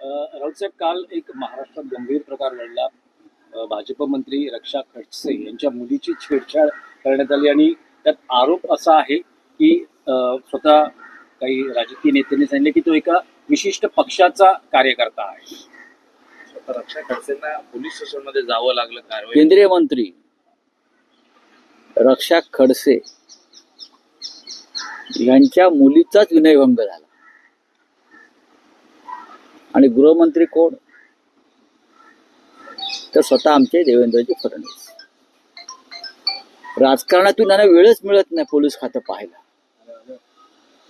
राऊत साहेब, काल एक महाराष्ट्रात गंभीर प्रकार घडला. भाजप मंत्री रक्षा खडसे यांच्या मुलीची छेडछाड करण्यात आली आणि त्यात आरोप असा आहे की स्वतः काही राजकीय नेत्यांनी सांगितले की तो एका विशिष्ट पक्षाचा कार्यकर्ता आहे. स्वतः रक्षा खडसेंना पोलीस स्टेशनमध्ये जावं लागलं कारवाई. केंद्रीय मंत्री रक्षा खडसे यांच्या मुलीचाच विनयभंग झाला आणि गृहमंत्री कोण? तर स्वतः आमचे देवेंद्रजी फडणवीस. राजकारणातून त्यांना वेळच मिळत नाही पोलीस खातं पाहायला,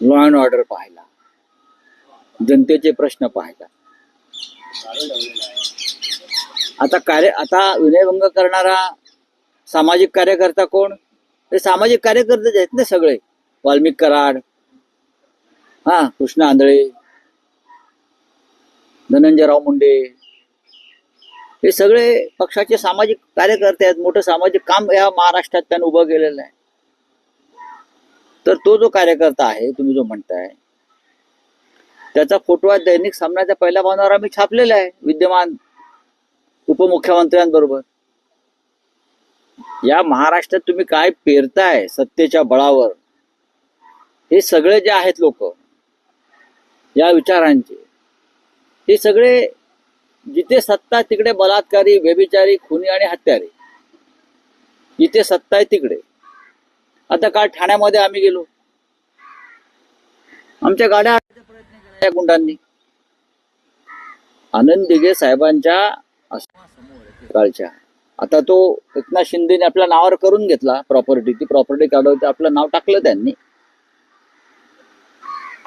लॉ अँड ऑर्डर पाहायला, जनतेचे प्रश्न पाहायला. आता विनयभंग करणारा सामाजिक कार्यकर्ता कोण? हे सामाजिक कार्यकर्ते जे आहेत ना सगळे, वाल्मिक कराड, कृष्ण आंधळे, धनंजयराव मुंडे, हे सगळे पक्षाचे सामाजिक कार्यकर्ते आहेत. मोठं सामाजिक काम या महाराष्ट्रात त्यानं उभं केलेलं आहे. तर तो जो कार्यकर्ता आहे, तुम्ही जो म्हणताय, त्याचा फोटो आज दैनिक सामनाच्या पहिल्या पानावर आम्ही छापलेला आहे, विद्यमान उपमुख्यमंत्र्यांबरोबर. या महाराष्ट्रात तुम्ही काय पेरताय सत्तेच्या बळावर, हे सगळे जे आहेत लोक या विचारांचे, हे सगळे जिथे सत्ता तिकडे बलात्कारी, व्यभिचारी, खुनी आणि हत्यारे. जिथे सत्ता आहे तिकडे. आता काल ठाण्यामध्ये आम्ही गेलो, आमच्या गाड्या आणायचा प्रयत्न केला या गुंडांनी. आनंद दिघे साहेबांच्या कालच्या, आता तो एकनाथ शिंदेने आपल्या नावावर करून घेतला प्रॉपर्टी. ती प्रॉपर्टी काढवते, आपलं नाव टाकलं त्यांनी.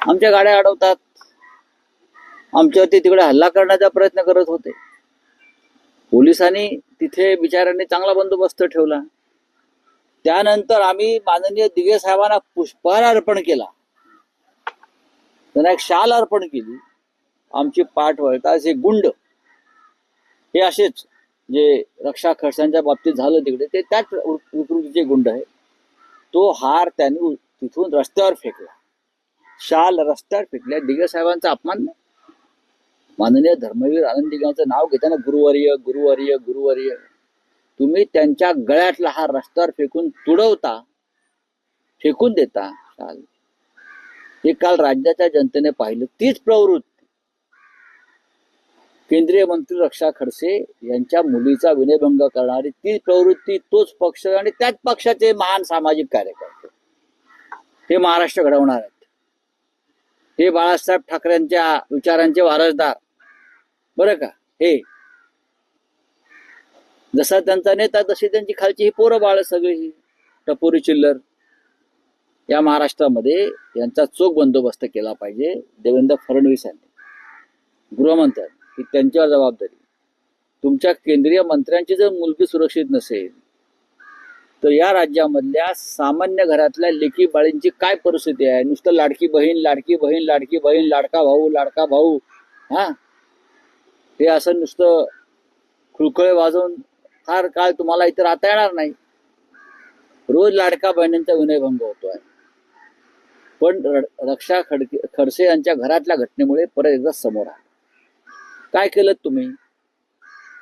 आमच्या गाड्या अडवतात, आमच्यावरती तिकडे हल्ला करण्याचा प्रयत्न करत होते. पोलिसांनी तिथे बिचाऱ्यांनी चांगला बंदोबस्त ठेवला. त्यानंतर आम्ही माननीय दिघे साहेबांना पुष्पहार अर्पण केला, त्यांना एक शाल अर्पण केली. आमची पाठ वळता जे गुंड, हे असेच जे रक्षा खडसेंच्या बाबतीत झालं तिकडे, ते त्याच विकृतीचे गुंड आहे. तो हार त्यांनी तिथून रस्त्यावर फेकला, शाल रस्त्यावर फेकल्या. दिघे साहेबांचा अपमान नाही. माननीय धर्मवीर आनंद दिघेंचं नाव घेताना गुरुवर्य गुरुवर्य गुरुवर्य, तुम्ही त्यांच्या गळ्यातला हा रस्त्यावर फेकून तुडवता, फेकून देता शाल. हे काल राज्याच्या जनतेने पाहिलं. तीच प्रवृत्ती केंद्रीय मंत्री रक्षा खडसे यांच्या मुलीचा विनयभंग करणारी, ती प्रवृत्ती, तोच पक्ष आणि त्याच पक्षाचे महान सामाजिक कार्यकर्ते हे महाराष्ट्र घडवणार आहेत. हे बाळासाहेब ठाकरेंच्या विचारांचे वारसदार, बरं का. हे जसा त्यांचा नेता तशी त्यांची खालची ही पोरं बाळ सगळी, ही टपोरी चिल्लर. या महाराष्ट्रामध्ये यांचा चोख बंदोबस्त केला पाहिजे देवेंद्र फडणवीस यांनी, गृहमंत्र्यांनी. ही त्यांच्यावर जबाबदारी. तुमच्या केंद्रीय मंत्र्यांची जर मुलगी सुरक्षित नसेल तर या राज्यामधल्या सामान्य घरातल्या लेकी बाळींची काय परिस्थिती आहे? नुसतं लाडकी बहीण, लाडकी बहीण, लाडकी बहीण, लाडका भाऊ, लाडका भाऊ, हे असं नुसतं खुळखुळे वाजवून फार काळ तुम्हाला इथे राहता येणार नाही. रोज लाडका बहिणींचा विनयभंग होतोय. पण रक्षा खडसे यांच्या घरातल्या घटनेमुळे परत एकदा समोर आला. काय केलं तुम्ही?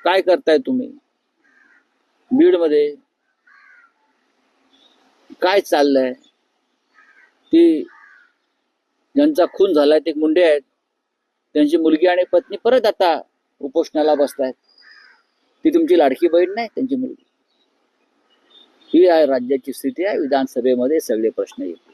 काय करताय तुम्ही? बीडमध्ये काय चाललंय? ती ज्यांचा खून झालाय ते मुंडे आहेत, त्यांची मुलगी आणि पत्नी परत आता उपोषणाला बसतायत. ती तुमची लाडकी बहीण नाही, त्यांची मुलगी. ही आहे राज्याची स्थिती आहे. विधानसभेमध्ये सगळे प्रश्न येतात.